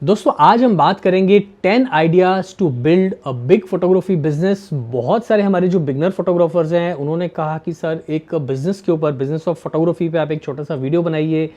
दोस्तों आज हम बात करेंगे 10 ideas to build a big photography business. बहुत सारे हमारे जो बिगनर फोटोग्राफर्स हैं उन्होंने कहा कि सर एक बिजनेस के ऊपर, बिजनेस ऑफ फोटोग्राफी पे आप एक छोटा सा वीडियो बनाइए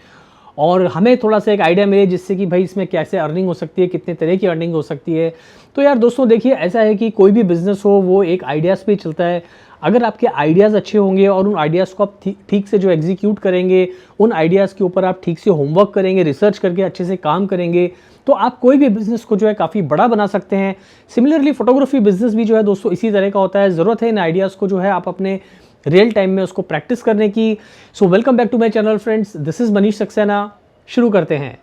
और हमें थोड़ा सा एक आइडिया मिले जिससे कि भाई इसमें कैसे अर्निंग हो सकती है, कितने तरह की अर्निंग हो सकती है। तो यार दोस्तों देखिए, ऐसा है कि कोई भी बिजनेस हो वो एक आइडियाज़ पे चलता है। अगर आपके आइडियाज़ अच्छे होंगे और उन आइडियाज़ को आप ठीक से जो एग्जीक्यूट करेंगे, उन आइडियाज़ के ऊपर आप ठीक से होमवर्क करेंगे, रिसर्च करके अच्छे से काम करेंगे, तो आप कोई भी बिजनेस को जो है काफ़ी बड़ा बना सकते हैं। सिमिलरली फोटोग्राफी बिजनेस भी जो है दोस्तों इसी तरह का होता है। ज़रूरत है इन आइडियाज़ को जो है आप अपने रियल टाइम में उसको प्रैक्टिस करने की। So welcome back to my channel friends, this is Manish Saxena. शुरू करते हैं।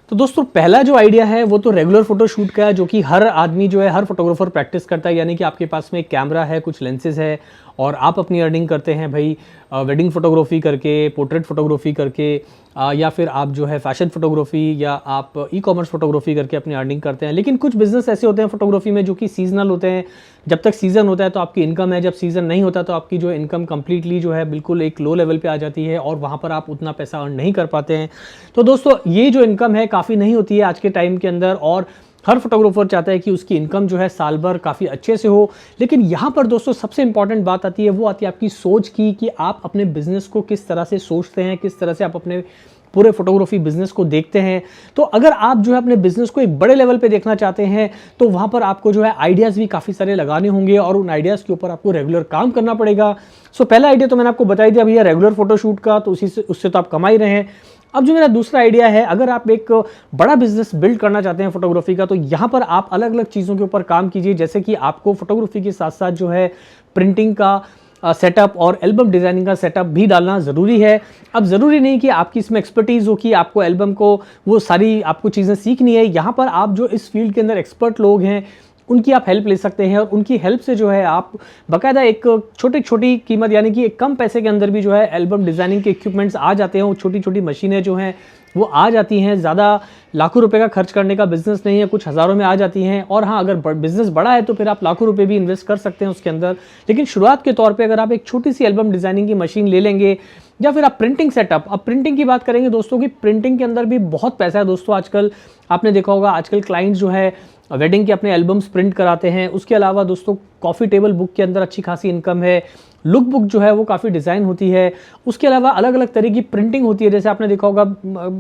तो दोस्तों पहला जो आइडिया है वो तो रेगुलर फोटोशूट का है, जो कि हर आदमी जो है, हर फोटोग्राफर प्रैक्टिस करता है। यानी कि आपके पास में एक कैमरा है, कुछ लेंसेज है और आप अपनी अर्निंग करते हैं भाई वेडिंग फोटोग्राफी करके, पोर्ट्रेट फोटोग्राफी करके, या फिर आप जो है फैशन फोटोग्राफी या आप ई कॉमर्स फोटोग्राफी करके अपनी अर्निंग करते हैं। लेकिन कुछ बिजनेस ऐसे होते हैं फोटोग्राफी में जो कि सीजनल होते हैं। जब तक सीजन होता है तो आपकी इनकम है, जब सीजन नहीं होता तो आपकी जो इनकम कंप्लीटली जो है बिल्कुल एक लो लेवल पे आ जाती है और वहाँ पर आप उतना पैसा अर्न नहीं कर पाते हैं। तो दोस्तों ये जो इनकम है काफ़ी नहीं होती है आज के टाइम के अंदर, और हर फोटोग्राफर चाहता है कि उसकी इनकम जो है साल भर काफ़ी अच्छे से हो। लेकिन यहाँ पर दोस्तों सबसे इंपॉर्टेंट बात आती है, वो आती है आपकी सोच की, कि आप अपने बिजनेस को किस तरह से सोचते हैं, किस तरह से आप अपने पूरे फोटोग्राफी बिजनेस को देखते हैं। तो अगर आप जो है अपने बिजनेस को एक बड़े लेवल पे देखना चाहते हैं तो वहाँ पर आपको जो है आइडियाज़ भी काफ़ी सारे लगाने होंगे और उन आइडियाज़ के ऊपर आपको रेगुलर काम करना पड़ेगा। सो पहला आइडिया तो मैंने आपको बता ही दिया भैया, रेगुलर फोटोशूट का, तो उससे तो आप कमा ही रहे हैं। अब जो मेरा दूसरा आइडिया है, अगर आप एक बड़ा बिजनेस बिल्ड करना चाहते हैं फोटोग्राफी का, तो यहाँ पर आप अलग अलग चीज़ों के ऊपर काम कीजिए। जैसे कि आपको फोटोग्राफी के साथ साथ जो है प्रिंटिंग का सेटअप और एल्बम डिज़ाइनिंग का सेटअप भी डालना ज़रूरी है। अब ज़रूरी नहीं कि आपकी इसमें एक्सपर्टीज़ हो कि आपको एल्बम को वो सारी आपको चीज़ें सीखनी है। यहाँ पर आप जो इस फील्ड के अंदर एक्सपर्ट लोग हैं उनकी आप हेल्प ले सकते हैं और उनकी हेल्प से जो है आप बाकायदा एक छोटी छोटी कीमत, यानी कि एक कम पैसे के अंदर भी जो है एल्बम डिज़ाइनिंग के इक्विपमेंट्स आ जाते हैं। वो छोटी छोटी मशीनें जो हैं वो आ जाती हैं। ज़्यादा लाखों रुपए का खर्च करने का बिजनेस नहीं है, कुछ हज़ारों में आ जाती हैं। और हाँ, अगर बिजनेस बड़ा है तो फिर आप लाखों रुपए भी इन्वेस्ट कर सकते हैं उसके अंदर। लेकिन शुरुआत के तौर पे अगर आप एक छोटी सी एल्बम डिज़ाइनिंग की मशीन ले लेंगे, या फिर आप प्रिंटिंग सेटअप, अब प्रिंटिंग की बात करेंगे दोस्तों की प्रिंटिंग के अंदर भी बहुत पैसा है दोस्तों। आजकल आपने देखा होगा, आजकल क्लाइंट्स जो है वेडिंग के अपने एल्बम्स प्रिंट कराते हैं। उसके अलावा दोस्तों कॉफ़ी टेबल बुक के अंदर अच्छी खासी इनकम है। लुक बुक जो है वो काफ़ी डिज़ाइन होती है। उसके अलावा अलग अलग तरह की प्रिंटिंग होती है। जैसे आपने देखा होगा,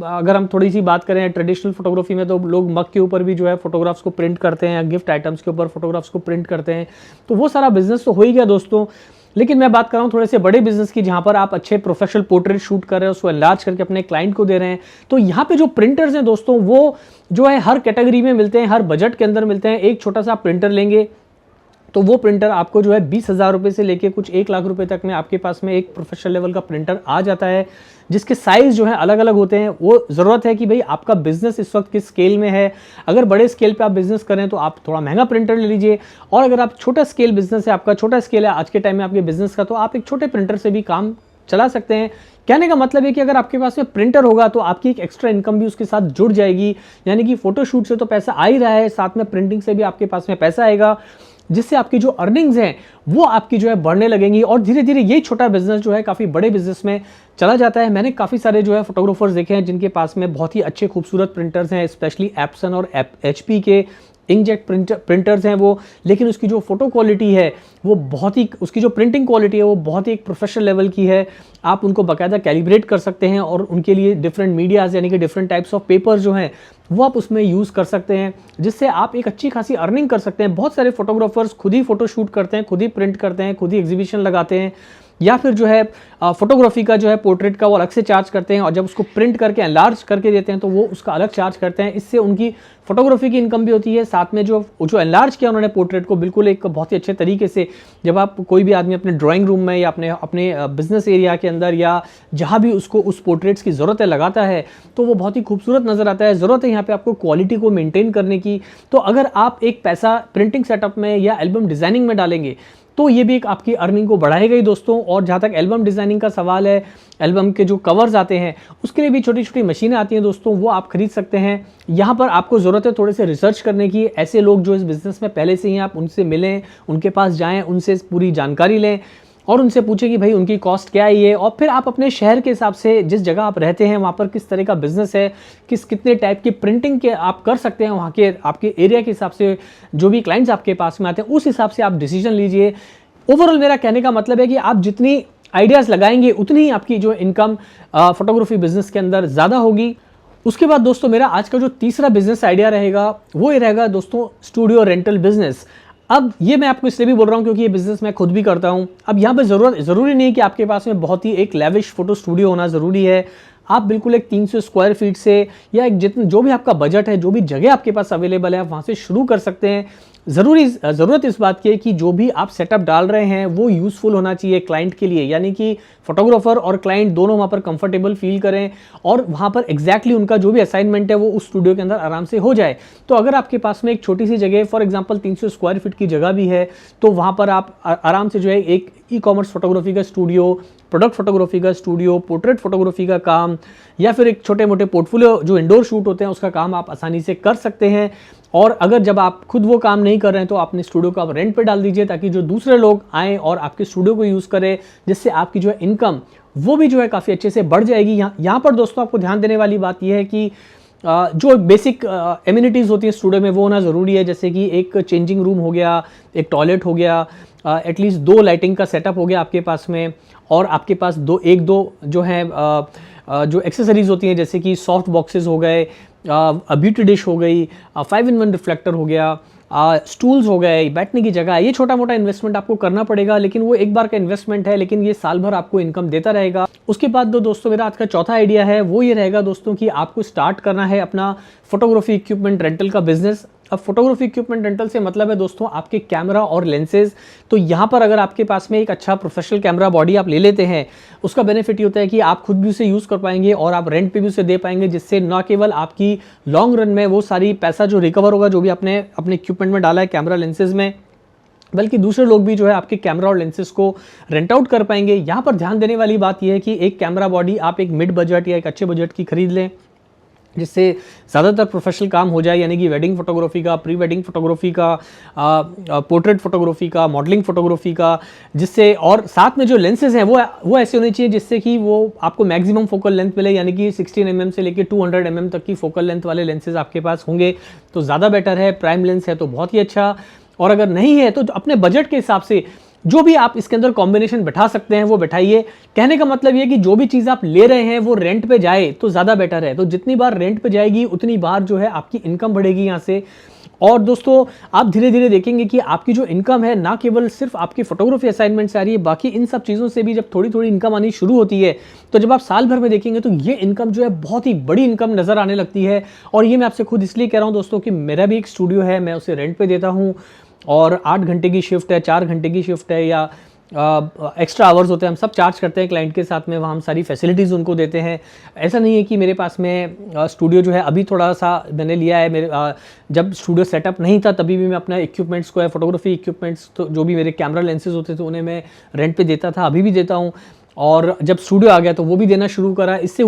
अगर हम थोड़ी सी बात करें ट्रेडिशनल फोटोग्राफी में, तो लोग मग के ऊपर भी जो है फोटोग्राफ्स को प्रिंट करते हैं, गिफ्ट आइटम्स के ऊपर फोटोग्राफ्स को प्रिंट करते हैं। तो वो सारा बिजनेस तो हो ही गया दोस्तों। लेकिन मैं बात कर रहा हूँ थोड़े से बड़े बिजनेस की, जहाँ पर आप अच्छे प्रोफेशनल पोर्ट्रेट शूट कर रहे हैं, उसको एनलार्ज करके अपने क्लाइंट को दे रहे हैं। तो यहाँ पे जो प्रिंटर्स हैं दोस्तों, वो जो है हर कैटेगरी में मिलते हैं, हर बजट के अंदर मिलते हैं। एक छोटा सा प्रिंटर लेंगे तो वो प्रिंटर आपको जो है 20,000 रुपये से लेके कुछ 1 लाख रुपए तक में आपके पास में एक प्रोफेशनल लेवल का प्रिंटर आ जाता है, जिसके साइज़ जो है अलग अलग होते हैं। वो ज़रूरत है कि भाई आपका बिजनेस इस वक्त किस स्केल में है। अगर बड़े स्केल पे आप बिजनेस करें तो आप थोड़ा महंगा प्रिंटर ले लीजिए, और अगर आप छोटा स्केल बिजनेस है, आपका छोटा स्केल है आज के टाइम में आपके बिजनेस का, तो आप एक छोटे प्रिंटर से भी काम चला सकते हैं। कहने का मतलब है कि अगर आपके पास में प्रिंटर होगा तो आपकी एक एक्स्ट्रा इनकम भी उसके साथ जुड़ जाएगी। यानी कि फोटोशूट से तो पैसा आ ही रहा है, साथ में प्रिंटिंग से भी आपके पास में पैसा आएगा, जिससे आपकी जो अर्निंग्स हैं वो आपकी जो है बढ़ने लगेंगी। और धीरे धीरे ये छोटा बिजनेस जो है काफ़ी बड़े बिजनेस में चला जाता है। मैंने काफ़ी सारे जो है फोटोग्राफर्स देखे हैं जिनके पास में बहुत ही अच्छे खूबसूरत प्रिंटर्स हैं, स्पेशली एप्सन और HP के इंकजेट प्रिंटर्स हैं वो। लेकिन उसकी जो फोटो क्वालिटी है वो बहुत ही, उसकी जो प्रिंटिंग क्वालिटी है वो बहुत ही एक प्रोफेशनल लेवल की है। आप उनको बाकायदा कैलिब्रेट कर सकते हैं और उनके लिए डिफरेंट मीडियाज़, यानी कि डिफरेंट टाइप्स ऑफ पेपर्स जो हैं वो आप उसमें यूज़ कर सकते हैं, जिससे आप एक अच्छी खासी अर्निंग कर सकते हैं। बहुत सारे फोटोग्राफर्स खुद ही फोटो शूट करते हैं, खुद ही प्रिंट करते हैं, खुद ही एग्जीबिशन लगाते हैं, या फिर जो है फोटोग्राफी का जो है पोर्ट्रेट का वो अलग से चार्ज करते हैं, और जब उसको प्रिंट करके एनलार्ज करके देते हैं तो वो उसका अलग चार्ज करते हैं। इससे उनकी फोटोग्राफी की इनकम भी होती है, साथ में जो एनलार्ज किया उन्होंने पोर्ट्रेट को बिल्कुल एक बहुत ही अच्छे तरीके से, जब आप कोई भी आदमी अपने ड्राइंग रूम में या अपने बिजनेस एरिया के अंदर या जहाँ भी उसको उस पोर्ट्रेट्स की ज़रूरत है लगाता है, तो वो बहुत ही खूबसूरत नज़र आता है। ज़रूरत है यहाँ पे आपको क्वालिटी को मेंटेन करने की। तो अगर आप एक पैसा प्रिंटिंग सेटअप में या एल्बम डिज़ाइनिंग में डालेंगे तो ये भी एक आपकी अर्निंग को बढ़ाएगा ही दोस्तों। और जहाँ तक एल्बम डिज़ाइनिंग का सवाल है, एल्बम के जो कवर्स आते हैं उसके लिए भी छोटी छोटी मशीनें आती हैं दोस्तों, वो आप खरीद सकते हैं। यहाँ पर आपको ज़रूरत है थोड़े से रिसर्च करने की, ऐसे लोग जो इस बिज़नेस में पहले से ही, आप उनसे मिलें, उनके पास जाएँ, उनसे पूरी जानकारी लें और उनसे पूछे कि भाई उनकी कॉस्ट क्या है ये, और फिर आप अपने शहर के हिसाब से, जिस जगह आप रहते हैं वहाँ पर किस तरह का बिजनेस है, कितने टाइप की प्रिंटिंग के आप कर सकते हैं, वहाँ के आपके एरिया के हिसाब से जो भी क्लाइंट्स आपके पास में आते हैं उस हिसाब से आप डिसीजन लीजिए। ओवरऑल मेरा कहने का मतलब है कि आप जितनी आइडियाज़ लगाएंगे उतनी ही आपकी जो इनकम फोटोग्राफी बिजनेस के अंदर ज़्यादा होगी। उसके बाद दोस्तों मेरा आज का जो तीसरा बिजनेस आइडिया रहेगा वो ये रहेगा दोस्तों, स्टूडियो रेंटल बिजनेस। अब ये मैं आपको इसलिए भी बोल रहा हूँ क्योंकि ये बिजनेस मैं खुद भी करता हूँ। अब यहाँ पे ज़रूरी नहीं कि आपके पास में बहुत ही एक लेविश फोटो स्टूडियो होना ज़रूरी है। आप बिल्कुल एक 300 स्क्वायर फीट से, या एक जितना जो भी आपका बजट है, जो भी जगह आपके पास अवेलेबल है, आप वहाँ से शुरू कर सकते हैं। ज़रूरत इस बात की है कि जो भी आप सेटअप डाल रहे हैं वो यूज़फुल होना चाहिए क्लाइंट के लिए, यानी कि फोटोग्राफर और क्लाइंट दोनों वहाँ पर कंफर्टेबल फील करें और वहाँ पर एग्जैक्टली उनका जो भी असाइनमेंट है वो उस स्टूडियो के अंदर आराम से हो जाए। तो अगर आपके पास में एक छोटी सी जगह, फॉर एग्जांपल 300 स्क्वायर फीट की जगह भी है, तो वहाँ पर आप आराम से जो है एक ई-कॉमर्स फोटोग्राफी का स्टूडियो, प्रोडक्ट फोटोग्राफी का स्टूडियो, पोर्ट्रेट फोटोग्राफी का काम, या फिर एक छोटे मोटे पोर्टफोलियो जो इंडोर शूट होते हैं उसका काम आप आसानी से कर सकते हैं। और अगर जब आप खुद वो काम नहीं कर रहे हैं तो अपने स्टूडियो को आप रेंट पे डाल दीजिए, ताकि जो दूसरे लोग आएँ और आपके स्टूडियो को यूज़ करें, जिससे आपकी जो है इनकम वो भी जो है काफ़ी अच्छे से बढ़ जाएगी। यहाँ पर दोस्तों आपको ध्यान देने वाली बात यह है कि जो बेसिक एमिनिटीज़ होती है स्टूडियो में वो होना ज़रूरी है, जैसे कि एक चेंजिंग रूम हो गया, एक टॉयलेट हो गया, एटलीस्ट 2 लाइटिंग का सेटअप हो गया आपके पास में, और आपके पास एक दो जो है जो एक्सेसरीज होती हैं, जैसे कि सॉफ्ट बॉक्सेस हो गए, ब्यूटी डिश हो गई, 5-in-1 रिफ्लेक्टर हो गया, स्टूल्स हो गए, बैठने की जगह। ये छोटा मोटा इन्वेस्टमेंट आपको करना पड़ेगा, लेकिन वो एक बार का इन्वेस्टमेंट है, लेकिन ये साल भर आपको इनकम देता रहेगा। उसके बाद दोस्तों मेरा आज का चौथा आइडिया है वो ये रहेगा दोस्तों कि आपको स्टार्ट करना है अपना फोटोग्राफी इक्विपमेंट रेंटल का बिजनेस। अब फोटोग्राफी इक्विपमेंट रेंटल से मतलब है दोस्तों आपके कैमरा और लेंसेज। तो यहाँ पर अगर आपके पास में एक अच्छा प्रोफेशनल कैमरा बॉडी आप ले लेते हैं, उसका बेनिफिट ये होता है कि आप खुद भी उसे यूज़ कर पाएंगे और आप रेंट पे भी उसे दे पाएंगे, जिससे न केवल आपकी लॉन्ग रन में वो सारी पैसा जो रिकवर होगा जो भी आपने अपने इक्विपमेंट में डाला है कैमरा लेंसेज में, बल्कि दूसरे लोग भी जो है आपके कैमरा और लेंसेज को रेंट आउट कर पाएंगे। यहाँ पर ध्यान देने वाली बात यह है कि एक कैमरा बॉडी आप एक मिड बजट या एक अच्छे बजट की खरीद लें, जिससे ज़्यादातर प्रोफेशनल काम हो जाए, यानी कि वेडिंग फोटोग्राफी का, प्री वेडिंग फोटोग्राफी का, पोर्ट्रेट फोटोग्राफी का, मॉडलिंग फोटोग्राफी का, जिससे, और साथ में जो लेंसेज हैं वो ऐसे होने चाहिए जिससे कि वो आपको मैक्सिमम फोकल लेंथ मिले, यानी कि 16 mm से लेकर 200 mm तक की फोकल लेंथ वाले लेंसेज आपके पास होंगे तो ज़्यादा बेटर है। प्राइम लेंस है तो बहुत ही अच्छा, और अगर नहीं है तो अपने बजट के हिसाब से जो भी आप इसके अंदर कॉम्बिनेशन बैठा सकते हैं वो बैठाइए। कहने का मतलब ये कि जो भी चीज़ आप ले रहे हैं वो रेंट पे जाए तो ज़्यादा बेटर है। तो जितनी बार रेंट पे जाएगी उतनी बार जो है आपकी इनकम बढ़ेगी यहाँ से। और दोस्तों आप धीरे धीरे देखेंगे कि आपकी जो इनकम है ना केवल सिर्फ आपकी फोटोग्राफी असाइनमेंट से आ रही है, बाकी इन सब चीज़ों से भी जब थोड़ी थोड़ी इनकम आनी शुरू होती है तो जब आप साल भर में देखेंगे तो ये इनकम जो है बहुत ही बड़ी इनकम नज़र आने लगती है। और ये मैं आपसे खुद इसलिए कह रहा हूँ दोस्तों कि मेरा भी एक स्टूडियो है, मैं उसे रेंट पे देता हूँ, और 8 घंटे की शिफ्ट है, 4 घंटे की शिफ्ट है, या एक्स्ट्रा आवर्स होते हैं, हम सब चार्ज करते हैं क्लाइंट के साथ में, वहाँ हम सारी फैसिलिटीज़ उनको देते हैं। ऐसा नहीं है कि मेरे पास में स्टूडियो जो है अभी थोड़ा सा मैंने लिया है, मेरे जब स्टूडियो सेटअप नहीं था तभी भी मैं अपना इक्विपमेंट्स को है, फोटोग्राफी इक्विपमेंट्स तो जो भी मेरे कैमरा लेंसेज होते थे उन्हें मैं रेंट पे देता था, अभी भी देता हूँ, और जब स्टूडियो आ गया तो वो भी देना शुरू करा। इससे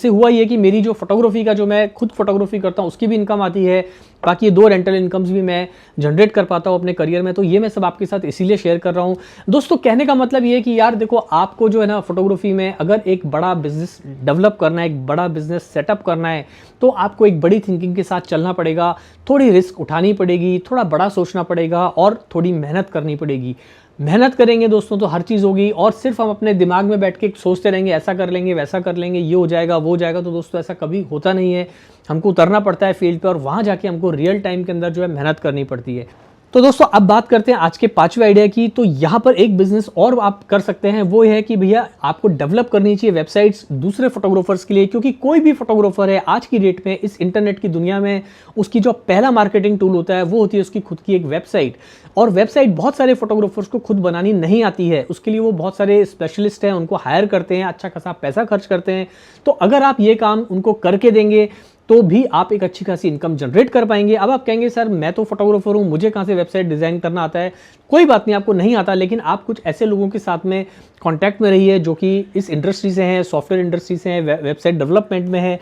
हुआ ये कि मेरी जो फोटोग्राफी का, जो मैं खुद फोटोग्राफी करता हूँ उसकी भी इनकम आती है, बाकी ये 2 रेंटल इनकम्स भी मैं जनरेट कर पाता हूँ अपने करियर में। तो ये मैं सब आपके साथ इसीलिए शेयर कर रहा हूँ दोस्तों। कहने का मतलब ये है कि यार देखो, आपको जो है ना फोटोग्राफी में अगर एक बड़ा बिजनेस डेवलप करना है, एक बड़ा बिजनेस सेटअप करना है, तो आपको एक बड़ी थिंकिंग के साथ चलना पड़ेगा, थोड़ी रिस्क उठानी पड़ेगी, थोड़ा बड़ा सोचना पड़ेगा और थोड़ी मेहनत करनी पड़ेगी। मेहनत करेंगे दोस्तों तो हर चीज़ होगी, और सिर्फ हम अपने दिमाग में बैठ के सोचते रहेंगे ऐसा कर लेंगे वैसा कर लेंगे, ये हो जाएगा वो हो जाएगा, तो दोस्तों ऐसा कभी होता नहीं है। हमको उतरना पड़ता है फील्ड पे और वहाँ जाके हमको रियल टाइम के अंदर जो है मेहनत करनी पड़ती है। तो दोस्तों अब बात करते हैं आज के 5वें आइडिया की। तो यहाँ पर एक बिजनेस और आप कर सकते हैं, वो है कि भैया आपको डेवलप करनी चाहिए वेबसाइट्स दूसरे फोटोग्राफर्स के लिए, क्योंकि कोई भी फोटोग्राफर है आज की डेट में, इस इंटरनेट की दुनिया में, उसकी जो पहला मार्केटिंग टूल होता है वो होती है उसकी खुद की एक वेबसाइट। और वेबसाइट बहुत सारे फोटोग्राफर्स को खुद बनानी नहीं आती है, उसके लिए वो बहुत सारे स्पेशलिस्ट हैं, उनको हायर करते हैं, अच्छा खासा पैसा खर्च करते हैं। तो अगर आप ये काम उनको करके देंगे तो भी आप एक अच्छी खासी इनकम जनरेट कर पाएंगे। अब आप कहेंगे सर मैं तो फोटोग्राफर हूँ, मुझे कहाँ से वेबसाइट डिज़ाइन करना आता है। कोई बात नहीं, आपको नहीं आता, लेकिन आप कुछ ऐसे लोगों के साथ में कॉन्टैक्ट में रहिए जो कि इस इंडस्ट्री से हैं, सॉफ्टवेयर इंडस्ट्री से हैं, वेबसाइट डेवलपमेंट में है।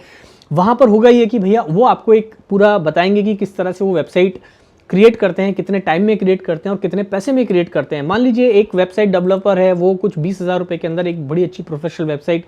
वहाँ पर होगा ये कि भैया वो आपको एक पूरा बताएंगे कि किस तरह से वो वेबसाइट क्रिएट करते हैं, कितने टाइम में क्रिएट करते हैं और कितने पैसे में क्रिएट करते हैं। मान लीजिए एक वेबसाइट डेवलपर है, वो कुछ 20,000 रुपये के अंदर एक बड़ी अच्छी प्रोफेशनल वेबसाइट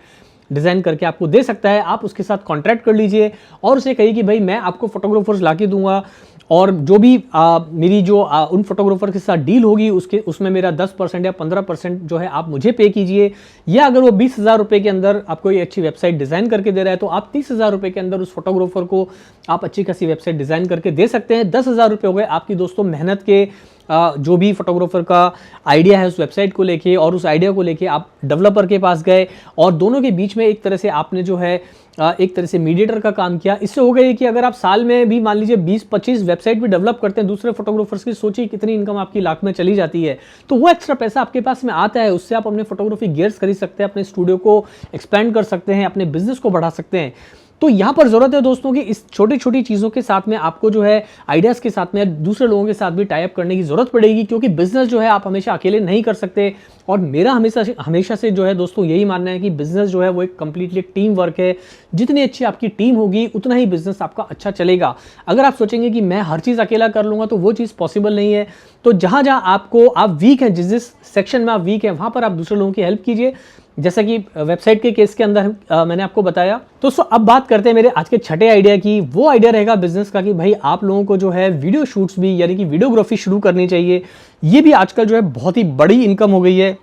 डिज़ाइन करके आपको दे सकता है। आप उसके साथ कॉन्ट्रैक्ट कर लीजिए और उसे कहिए कि भाई मैं आपको फोटोग्राफर्स ला के दूंगा और जो भी मेरी जो उन फोटोग्राफर के साथ डील होगी उसमें मेरा 10% या 15% जो है आप मुझे पे कीजिए। या अगर वो 20,000 रुपये के अंदर आपको ये अच्छी वेबसाइट डिज़ाइन करके दे रहा है तो आप 30,000 रुपये के अंदर उस फोटोग्राफर को आप अच्छी खासी वेबसाइट डिज़ाइन करके दे सकते हैं। 10,000 रुपये हो गए आपकी दोस्तों मेहनत के। जो भी फोटोग्राफर का आइडिया है उस वेबसाइट को लेके और उस आइडिया को लेके आप डेवलपर के पास गए और दोनों के बीच में एक तरह से आपने जो है एक तरह से मीडिएटर का काम किया। इससे हो गया कि अगर आप साल में भी मान लीजिए 20-25 वेबसाइट भी डेवलप करते हैं दूसरे फोटोग्राफर्स की, सोचिए कितनी इनकम आपकी लाख में चली जाती है। तो वो एक्स्ट्रा पैसा आपके पास में आता है, उससे आप अपने फोटोग्राफी गियर्स खरीद सकते हैं, अपने स्टूडियो को एक्सपेंड कर सकते हैं, अपने बिजनेस को बढ़ा सकते हैं। तो यहाँ पर जरूरत है दोस्तों कि इस छोटी छोटी चीज़ों के साथ में आपको जो है आइडियाज़ के साथ में दूसरे लोगों के साथ भी टाई अप करने की जरूरत पड़ेगी, क्योंकि बिजनेस जो है आप हमेशा अकेले नहीं कर सकते। और मेरा हमेशा से जो है दोस्तों यही मानना है कि बिजनेस जो है वो एक कंप्लीटली टीम वर्क है। जितनी अच्छी आपकी टीम होगी उतना ही बिजनेस आपका अच्छा चलेगा। अगर आप सोचेंगे कि मैं हर चीज़ अकेला कर लूँगा तो वो चीज़ पॉसिबल नहीं है। तो जहाँ जहाँ आप वीक हैं, जिस सेक्शन में आप वीक हैं वहाँ पर आप दूसरे लोगों की हेल्प कीजिए, जैसा कि वेबसाइट के केस के अंदर मैंने आपको बताया। तो अब बात करते हैं मेरे आज के छठे आइडिया की। वो आइडिया रहेगा बिजनेस का कि भाई आप लोगों को जो है वीडियो शूट्स भी यानी कि वीडियोग्राफी शुरू करनी चाहिए। ये भी आजकल जो है बहुत ही बड़ी इनकम हो गई है।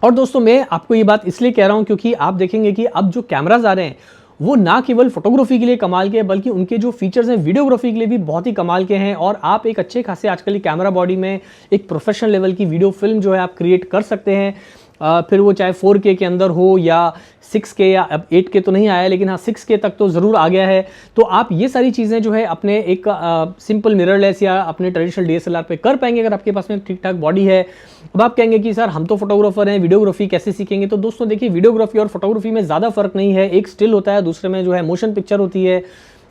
और दोस्तों मैं आपको ये बात इसलिए कह रहा हूँ क्योंकि आप देखेंगे कि अब जो कैमराज आ रहे हैं वो ना केवल फोटोग्राफी के लिए कमाल के हैं बल्कि उनके जो फीचर्स हैं वीडियोग्राफी के लिए भी बहुत ही कमाल के हैं। और आप एक अच्छे खासे आजकल कैमरा बॉडी में एक प्रोफेशनल लेवल की वीडियो फिल्म जो है आप क्रिएट कर सकते हैं। फिर वो चाहे 4K के अंदर हो या 6K या अब 8K तो नहीं आया, लेकिन हाँ 6K तक तो ज़रूर आ गया है। तो आप ये सारी चीज़ें जो है अपने एक सिंपल मिररलेस या अपने ट्रेडिशनल DSLR पे कर पाएंगे अगर आपके पास में ठीक ठाक बॉडी है। अब आप कहेंगे कि सर हम तो फोटोग्राफर हैं, वीडियोग्राफी कैसे सीखेंगे? तो दोस्तों देखिए, वीडियोग्राफी और फोटोग्राफी में ज़्यादा फर्क नहीं है। एक स्टिल होता है, दूसरे में जो है मोशन पिक्चर होती है।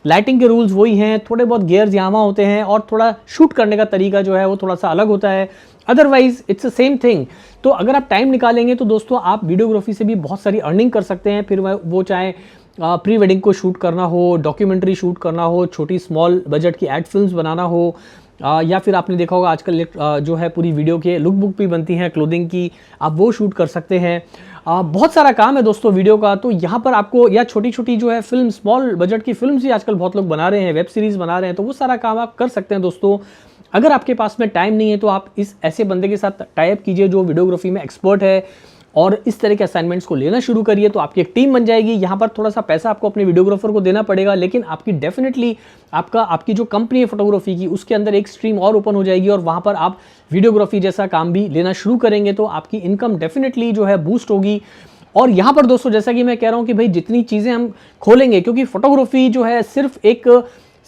लाइटिंग के रूल्स वही हैं, थोड़े बहुत गियर्स यहाँ वहाँ होते हैं और थोड़ा शूट करने का तरीका जो है वो थोड़ा सा अलग होता है। Otherwise it's the same thing. तो अगर आप टाइम निकालेंगे तो दोस्तों आप वीडियोग्राफी से भी बहुत सारी अर्निंग कर सकते हैं। फिर वो चाहे प्री वेडिंग को शूट करना हो, डॉक्यूमेंट्री शूट करना हो, छोटी स्मॉल बजट की एड फिल्म्स बनाना हो, या फिर आपने देखा होगा आजकल जो है पूरी वीडियो के लुक बुक भी बनती हैं क्लोथिंग की, आप वो शूट कर सकते हैं। बहुत सारा काम है दोस्तों वीडियो का। तो यहाँ पर आपको या छोटी छोटी जो है फिल्म, स्मॉल बजट की फिल्म भी आजकल बहुत लोग बना रहे हैं, वेब सीरीज बना रहे हैं, तो वो सारा काम आप कर सकते हैं दोस्तों। अगर आपके पास में टाइम नहीं है तो आप इस ऐसे बंदे के साथ टाई अप कीजिए जो वीडियोग्राफी में एक्सपर्ट है और इस तरह के असाइनमेंट्स को लेना शुरू करिए, तो आपकी एक टीम बन जाएगी। यहाँ पर थोड़ा सा पैसा आपको अपने वीडियोग्राफर को देना पड़ेगा, लेकिन आपकी डेफिनेटली आपकी जो कंपनी है फोटोग्राफी की उसके अंदर एक स्ट्रीम और ओपन हो जाएगी और वहाँ पर आप वीडियोग्राफी जैसा काम भी लेना शुरू करेंगे, तो आपकी इनकम डेफिनेटली जो है बूस्ट होगी। और यहाँ पर दोस्तों जैसा कि मैं कह रहा हूँ कि भाई जितनी चीज़ें हम खोलेंगे, क्योंकि फोटोग्राफी जो है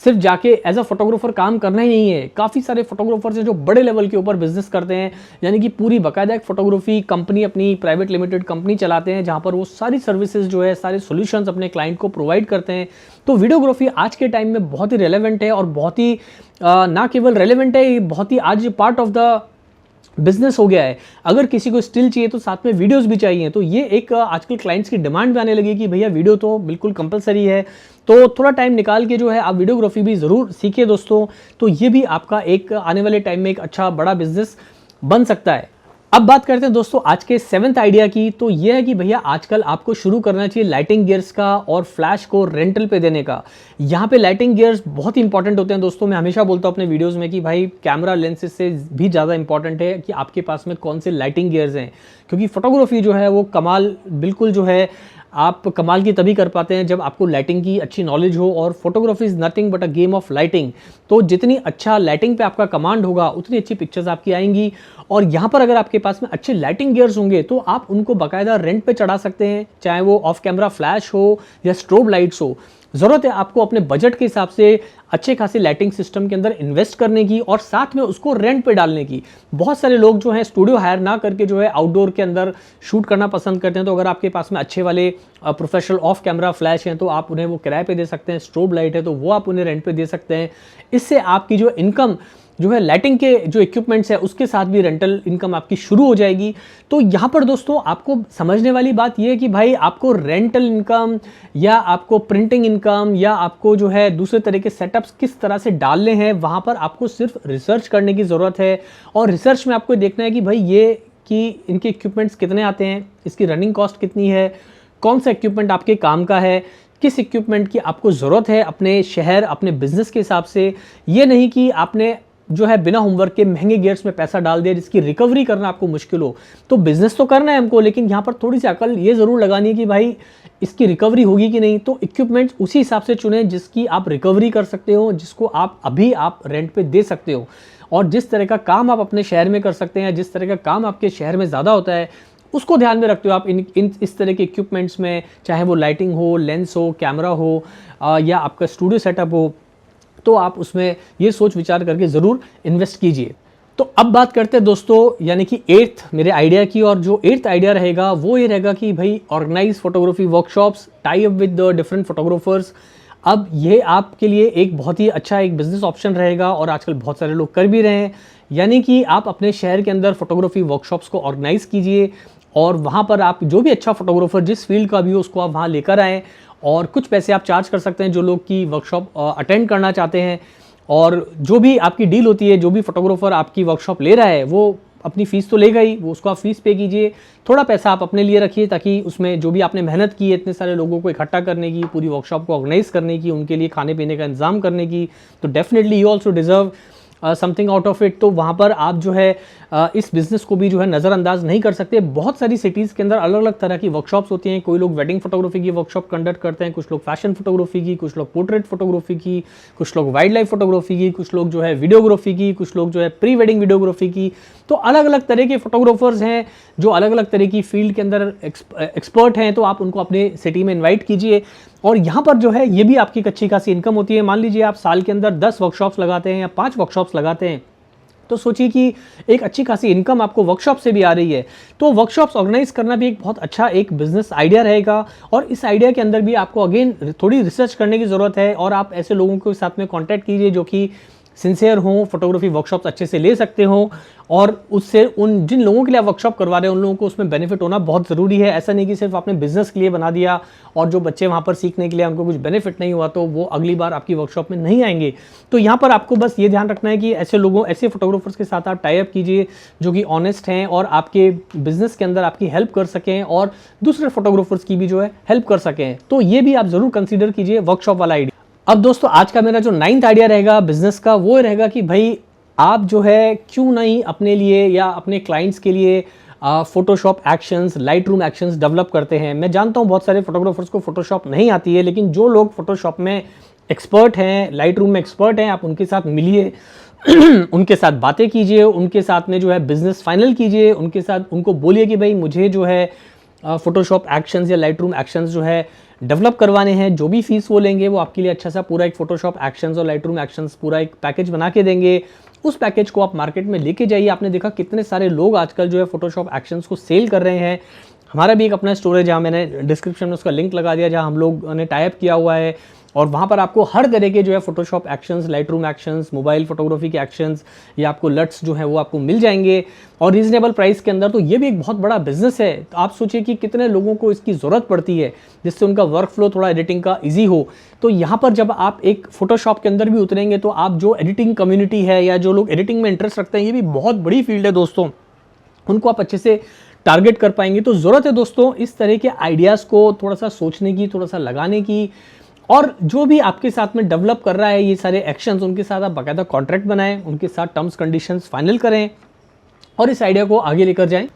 सिर्फ जाके एज अ फोटोग्राफर काम करना ही नहीं है। काफ़ी सारे फोटोग्राफर्स हैं जो बड़े लेवल के ऊपर बिजनेस करते हैं, यानी कि पूरी बाकायदा एक फोटोग्राफी कंपनी, अपनी प्राइवेट लिमिटेड कंपनी चलाते हैं जहां पर वो सारी सर्विसेज जो है, सारे सॉल्यूशंस अपने क्लाइंट को प्रोवाइड करते हैं। तो वीडियोग्राफी आज के टाइम में बहुत ही रेलेवेंट है और बहुत ही ना केवल रेलेवेंट है, बहुत ही आज पार्ट ऑफ द बिजनेस हो गया है। अगर किसी को स्टिल चाहिए तो साथ में वीडियोस भी चाहिए, तो ये एक आजकल क्लाइंट्स की डिमांड भी आने लगी कि भैया वीडियो तो बिल्कुल कंपलसरी है। तो थोड़ा टाइम निकाल के जो है आप वीडियोग्राफी भी ज़रूर सीखिए दोस्तों। तो ये भी आपका एक आने वाले टाइम में एक अच्छा बड़ा बिजनेस बन सकता है। अब बात करते हैं दोस्तों आज के 7th आइडिया की। तो ये है कि भैया आजकल आपको शुरू करना चाहिए लाइटिंग गियर्स का और फ्लैश को रेंटल पे देने का। यहाँ पे लाइटिंग गियर्स बहुत ही इंपॉर्टेंट होते हैं दोस्तों। मैं हमेशा बोलता हूँ अपने वीडियोस में कि भाई कैमरा लेंसेज से भी ज़्यादा इंपॉर्टेंट है कि आपके पास में कौन से लाइटिंग गियर्स हैं, क्योंकि फोटोग्राफी जो है वो कमाल बिल्कुल जो है आप कमाल की तभी कर पाते हैं जब आपको लाइटिंग की अच्छी नॉलेज हो। और photography is nothing but a game of lighting. तो जितनी अच्छा लाइटिंग पे आपका कमांड होगा उतनी अच्छी पिक्चर्स आपकी आएंगी। और यहाँ पर अगर आपके पास में अच्छे लाइटिंग गियर्स होंगे तो आप उनको बाकायदा रेंट पे चढ़ा सकते हैं, चाहे वो ऑफ कैमरा फ्लैश हो या स्ट्रोब लाइट्स हो। ज़रूरत है आपको अपने बजट के हिसाब से अच्छे खासे लाइटिंग सिस्टम के अंदर इन्वेस्ट करने की और साथ में उसको रेंट पे डालने की। बहुत सारे लोग जो हैं स्टूडियो हायर ना करके जो है आउटडोर के अंदर शूट करना पसंद करते हैं। तो अगर आपके पास में अच्छे वाले प्रोफेशनल ऑफ कैमरा फ्लैश हैं तो आप उन्हें वो किराए पे दे सकते हैं। स्ट्रोब लाइट है तो वो आप उन्हें रेंट पे दे सकते हैं। इससे आपकी जो इनकम जो है लाइटिंग के जो इक्विपमेंट्स है उसके साथ भी रेंटल इनकम आपकी शुरू हो जाएगी। तो यहाँ पर दोस्तों आपको समझने वाली बात यह है कि भाई आपको रेंटल इनकम या आपको प्रिंटिंग इनकम या आपको जो है दूसरे तरह के सेटअप्स किस तरह से डालने हैं, वहाँ पर आपको सिर्फ रिसर्च करने की ज़रूरत है। और रिसर्च में आपको देखना है कि भाई ये कि इनके इक्विपमेंट्स कितने आते हैं, इसकी रनिंग कॉस्ट कितनी है, कौन सा इक्विपमेंट आपके काम का है, किस इक्विपमेंट की आपको ज़रूरत है अपने शहर अपने बिजनेस के हिसाब से। ये नहीं कि आपने जो है बिना होमवर्क के महंगे गियर्स में पैसा डाल दिया जिसकी रिकवरी करना आपको मुश्किल हो। तो बिजनेस तो करना है हमको, लेकिन यहाँ पर थोड़ी सी अकल ये ज़रूर लगानी है कि भाई इसकी रिकवरी होगी कि नहीं। तो इक्विपमेंट्स उसी हिसाब से चुने जिसकी आप रिकवरी कर सकते हो, जिसको आप रेंट पे दे सकते हो। और जिस तरह का काम आप अपने शहर में कर सकते हैं, जिस तरह का काम आपके शहर में ज़्यादा होता है, उसको ध्यान में रखते हो आप इस तरह के इक्विपमेंट्स में, चाहे वो लाइटिंग हो, लेंस हो, कैमरा हो या आपका स्टूडियो सेटअप हो, तो आप उसमें ये सोच विचार करके ज़रूर इन्वेस्ट कीजिए। तो अब बात करते हैं दोस्तों यानी कि 8th मेरे आइडिया की। और जो 8th आइडिया रहेगा वो ये रहेगा कि भाई organise photography workshops, tie up with the different photographers. अब ये आपके लिए एक बहुत ही अच्छा एक बिजनेस ऑप्शन रहेगा और आजकल बहुत सारे लोग कर भी रहे हैं। यानी कि आप अपने शहर के अंदर फोटोग्राफी वर्कशॉप्स को ऑर्गेनाइज कीजिए और वहाँ पर आप जो भी अच्छा फोटोग्राफर जिस फील्ड का भी हो उसको आप वहाँ लेकर आएँ और कुछ पैसे आप चार्ज कर सकते हैं जो लोग की वर्कशॉप अटेंड करना चाहते हैं। और जो भी आपकी डील होती है, जो भी फोटोग्राफर आपकी वर्कशॉप ले रहा है वो अपनी फ़ीस तो लेगा ही, वो उसको आप फीस पे कीजिए। थोड़ा पैसा आप अपने लिए रखिए ताकि उसमें जो भी आपने मेहनत की है इतने सारे लोगों को इकट्ठा करने की, पूरी वर्कशॉप को ऑर्गेनाइज करने की, उनके लिए खाने पीने का इंतजाम करने की, तो definitely you also deserve something out of it. तो वहाँ पर आप जो है इस बिज़नेस को भी जो है नज़रअंदाज नहीं कर सकते। बहुत सारी सिटीज़ के अंदर अलग अलग तरह की वर्कशॉप्स होती हैं। कोई लोग वेडिंग फोटोग्राफी की वर्कशॉप कंडक्ट करते हैं, कुछ लोग फैशन फोटोग्राफी की, कुछ लोग पोर्ट्रेट फोटोग्राफी की, कुछ लोग वाइल्ड लाइफ फोटोग्राफी की, कुछ लोग जो है वीडियोग्राफी की, कुछ लोग जो है प्री वेडिंग वीडियोग्राफी की। तो अलग अलग तरह के फोटोग्राफर्स हैं जो अलग अलग तरह की फील्ड के अंदर एक्सपर्ट हैं। तो आप उनको अपने सिटी में इन्वाइट कीजिए और यहाँ पर जो है ये भी आपकी एक अच्छी खासी इनकम होती है। मान लीजिए आप साल के अंदर 10 वर्कशॉप्स लगाते हैं या 5 वर्कशॉप्स लगाते हैं, तो सोचिए कि एक अच्छी खासी इनकम आपको वर्कशॉप से भी आ रही है। तो वर्कशॉप्स ऑर्गेनाइज करना भी एक बहुत अच्छा एक बिजनेस आइडिया रहेगा और इस आइडिया के अंदर भी आपको अगेन थोड़ी रिसर्च करने की ज़रूरत है और आप ऐसे लोगों के साथ में कॉन्टैक्ट कीजिए जो कि सिंसियर हों, फोटोग्राफी वर्कशॉप्स अच्छे से ले सकते हों और उससे उन जिन लोगों के लिए आप वर्कशॉप करवा रहे हैं उन लोगों को उसमें बेनिफिट होना बहुत ज़रूरी है। ऐसा नहीं कि सिर्फ आपने बिजनेस के लिए बना दिया और जो बच्चे वहाँ पर सीखने के लिए उनको कुछ बेनिफिट नहीं हुआ तो वो अगली बार आपकी वर्कशॉप में नहीं आएंगे। तो यहाँ पर आपको बस ये ध्यान रखना है कि ऐसे लोगों, ऐसे फोटोग्राफर्स के साथ आप टाई अप कीजिए जो कि ऑनेस्ट हैं और आपके बिजनेस के अंदर आपकी हेल्प कर सकें और दूसरे फोटोग्राफर्स की भी जो है हेल्प कर सकें। तो ये भी आप ज़रूर कंसिडर कीजिए वर्कशॉप वाला आइडिया। अब दोस्तों आज का मेरा जो 9th आइडिया रहेगा बिजनेस का वो रहेगा कि भाई आप जो है क्यों नहीं अपने लिए या अपने क्लाइंट्स के लिए Photoshop actions, light room actions develop करते हैं। मैं जानता हूँ बहुत सारे फोटोग्राफर्स को फोटोशॉप नहीं आती है, लेकिन जो लोग फोटोशॉप में एक्सपर्ट हैं, लाइट रूम में एक्सपर्ट हैं, आप उनके साथ मिलिए उनके साथ बातें कीजिए, उनके साथ में जो है बिजनेस फाइनल कीजिए, उनके साथ उनको बोलिए कि भाई मुझे जो है फोटोशॉप एक्शंस या लाइट रूम एक्शंस जो है डेवलप करवाने हैं। जो भी फीस वो लेंगे वो आपके लिए अच्छा सा पूरा एक फोटोशॉप एक्शंस और लाइट रूम एक्शंस पूरा एक पैकेज बना के देंगे। उस पैकेज को आप मार्केट में लेके जाइए। आपने देखा कितने सारे लोग आजकल जो है फोटोशॉप एक्शंस को सेल कर रहे हैं। हमारा भी एक अपना स्टोर है जहाँ मैंने डिस्क्रिप्शन में उसका लिंक लगा दिया, जहाँ हम लोग ने टाई अप किया हुआ है और वहाँ पर आपको हर तरह के जो है Photoshop actions, light room actions, mobile photography के एक्शंस या आपको लट्स जो है वो आपको मिल जाएंगे और रीजनेबल प्राइस के अंदर। तो ये भी एक बहुत बड़ा बिजनेस है। तो आप सोचिए कि कितने लोगों को इसकी ज़रूरत पड़ती है जिससे उनका वर्क फ्लो थोड़ा एडिटिंग का ईजी हो। तो यहाँ पर जब आप एक फोटोशॉप के अंदर भी उतरेंगे तो आप जो एडिटिंग कम्युनिटी है या जो लोग एडिटिंग में इंटरेस्ट रखते हैं, ये भी बहुत बड़ी फील्ड है दोस्तों, उनको आप अच्छे से टारगेट कर पाएंगे। तो ज़रूरत है दोस्तों इस तरह के आइडियाज़ को थोड़ा सा सोचने की, थोड़ा सा लगाने की और जो भी आपके साथ में डेवलप कर रहा है ये सारे एक्शंस, उनके साथ आप बाकायदा कॉन्ट्रैक्ट बनाएं, उनके साथ टर्म्स कंडीशंस फाइनल करें और इस आइडिया को आगे लेकर जाएं।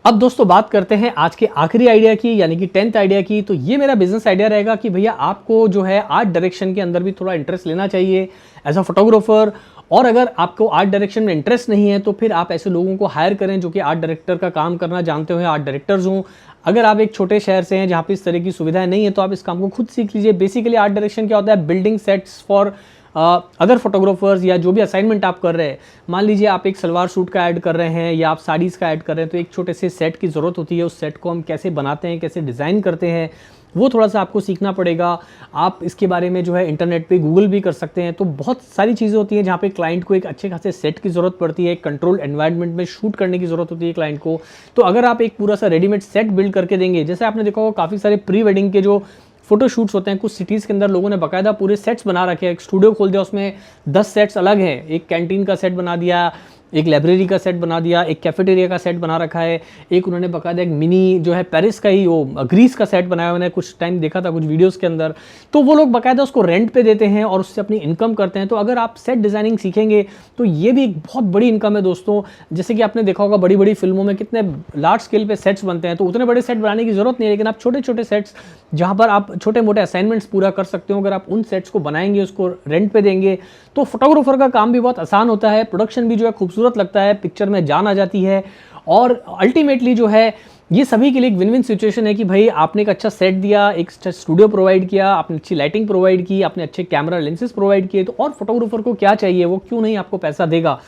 अब दोस्तों बात करते हैं आज के आखिरी आइडिया की, यानी कि 10th आइडिया की। तो ये मेरा बिजनेस आइडिया रहेगा कि भैया आपको जो है आर्ट डायरेक्शन के अंदर भी थोड़ा इंटरेस्ट लेना चाहिए एज अ फोटोग्राफर और अगर आपको आर्ट डायरेक्शन में इंटरेस्ट नहीं है तो फिर आप ऐसे लोगों को हायर करें जो कि आर्ट डायरेक्टर का काम करना जानते हो, आर्ट डायरेक्टर्स हों। अगर आप एक छोटे शहर से हैं जहाँ पे इस तरह की सुविधाएं नहीं है तो आप इस काम को खुद सीख लीजिए। बेसिकली आर्ट डायरेक्शन क्या होता है, building sets for other photographers, या जो भी असाइनमेंट आप कर रहे हैं। मान लीजिए आप एक सलवार सूट का ऐड कर रहे हैं या आप साड़ीज़ का ऐड कर रहे हैं, तो एक छोटे से सेट की ज़रूरत होती है। उस सेट को हम कैसे बनाते हैं, कैसे डिज़ाइन करते हैं, वो थोड़ा सा आपको सीखना पड़ेगा। आप इसके बारे में जो है इंटरनेट पे गूगल भी कर सकते हैं। तो बहुत सारी चीज़ें होती हैं जहाँ पे क्लाइंट को एक अच्छे खासे सेट की ज़रूरत पड़ती है, एक कंट्रोल एनवायरनमेंट में शूट करने की ज़रूरत होती है क्लाइंट को। तो अगर आप एक पूरा सा रेडीमेड सेट बिल्ड करके देंगे, जैसे आपने देखा होगा काफ़ी सारे प्री वेडिंग के जो फोटो शूट्स होते हैं, कुछ सिटीज़ के अंदर लोगों ने बाकायदा पूरे सेट्स बना रखे हैं। एक स्टूडियो खोल दिया, उसमें 10 सेट्स अलग हैं। एक कैंटीन का सेट बना दिया, एक लाइब्रेरी का सेट बना दिया, एक कैफेटेरिया का सेट बना रखा है, एक उन्होंने बाकायदा एक मिनी जो है पेरिस का ही वो ग्रीस का सेट बनाया। मैंने कुछ टाइम देखा था कुछ वीडियोस के अंदर। तो वो लोग बाकायदा उसको रेंट पे देते हैं और उससे अपनी इनकम करते हैं। तो अगर आप सेट डिज़ाइनिंग सीखेंगे तो ये भी एक बहुत बड़ी इनकम है दोस्तों। जैसे कि आपने देखा होगा बड़ी बड़ी फिल्मों में कितने लार्ज स्केल पे सेट्स बनते हैं, तो उतने बड़े सेट बनाने की ज़रूरत नहीं है, लेकिन आप छोटे छोटे सेट्स जहाँ पर आप छोटे मोटे असाइनमेंट्स पूरा कर सकते हो, अगर आप उन सेट्स को बनाएंगे, उसको रेंट पे देंगे, तो फोटोग्राफर का काम भी बहुत आसान होता है। प्रोडक्शन भी जो है खूबसूरत लगता है, पिक्चर में जान आ जाती है। और अल्टीमेटली जो है ये सभी के लिए एक विन विन सिचुएशन है कि भाई आपने एक अच्छा सेट दिया, एक अच्छा स्टूडियो प्रोवाइड किया, आपने अच्छी लाइटिंग प्रोवाइड की, आपने अच्छे कैमरा लेंसेज प्रोवाइड किए, तो और फोटोग्राफर को क्या चाहिए, वो क्यों नहीं आपको पैसा देगा।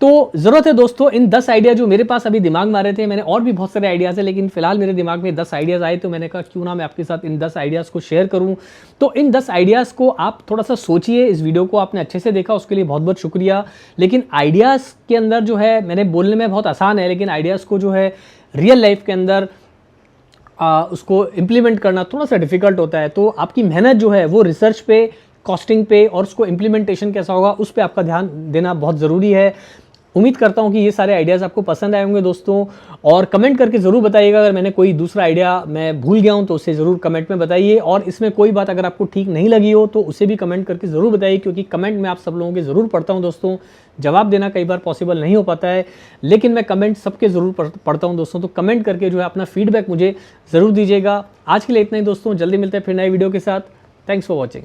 तो ज़रूरत है दोस्तों इन 10 आइडिया जो मेरे पास अभी दिमाग में आ रहे थे। मैंने और भी बहुत सारे आइडियाज़ है, लेकिन फिलहाल मेरे दिमाग में 10 आइडियाज़ आए, तो मैंने कहा क्यों ना मैं आपके साथ इन 10 आइडियाज़ को शेयर करूं। तो इन 10 आइडियाज़ को आप थोड़ा सा सोचिए। इस वीडियो को आपने अच्छे से देखा, उसके लिए बहुत बहुत शुक्रिया। लेकिन आइडियाज़ के अंदर जो है, मैंने बोलने में बहुत आसान है, लेकिन आइडियाज़ को जो है रियल लाइफ के अंदर उसको इम्प्लीमेंट करना थोड़ा सा डिफिकल्ट होता है। तो आपकी मेहनत जो है वो रिसर्च पे, कॉस्टिंग पे और उसको इम्प्लीमेंटेशन कैसा होगा उस पर आपका ध्यान देना बहुत ज़रूरी है। उम्मीद करता हूं कि ये सारे आइडियाज़ आपको पसंद आए होंगे दोस्तों, और कमेंट करके ज़रूर बताइएगा। अगर मैंने कोई दूसरा आइडिया मैं भूल गया हूं तो उसे ज़रूर कमेंट में बताइए, और इसमें कोई बात अगर आपको ठीक नहीं लगी हो तो उसे भी कमेंट करके ज़रूर बताइए, क्योंकि कमेंट में आप सब लोगों के ज़रूर पढ़ता हूं दोस्तों। जवाब देना कई बार पॉसिबल नहीं हो पाता है, लेकिन मैं कमेंट सबके ज़रूर पढ़ता हूं दोस्तों। तो कमेंट करके जो है अपना फीडबैक मुझे ज़रूर दीजिएगा। आज के लिए इतना ही दोस्तों, जल्दी मिलते हैं फिर नए वीडियो के साथ। Thanks for watching.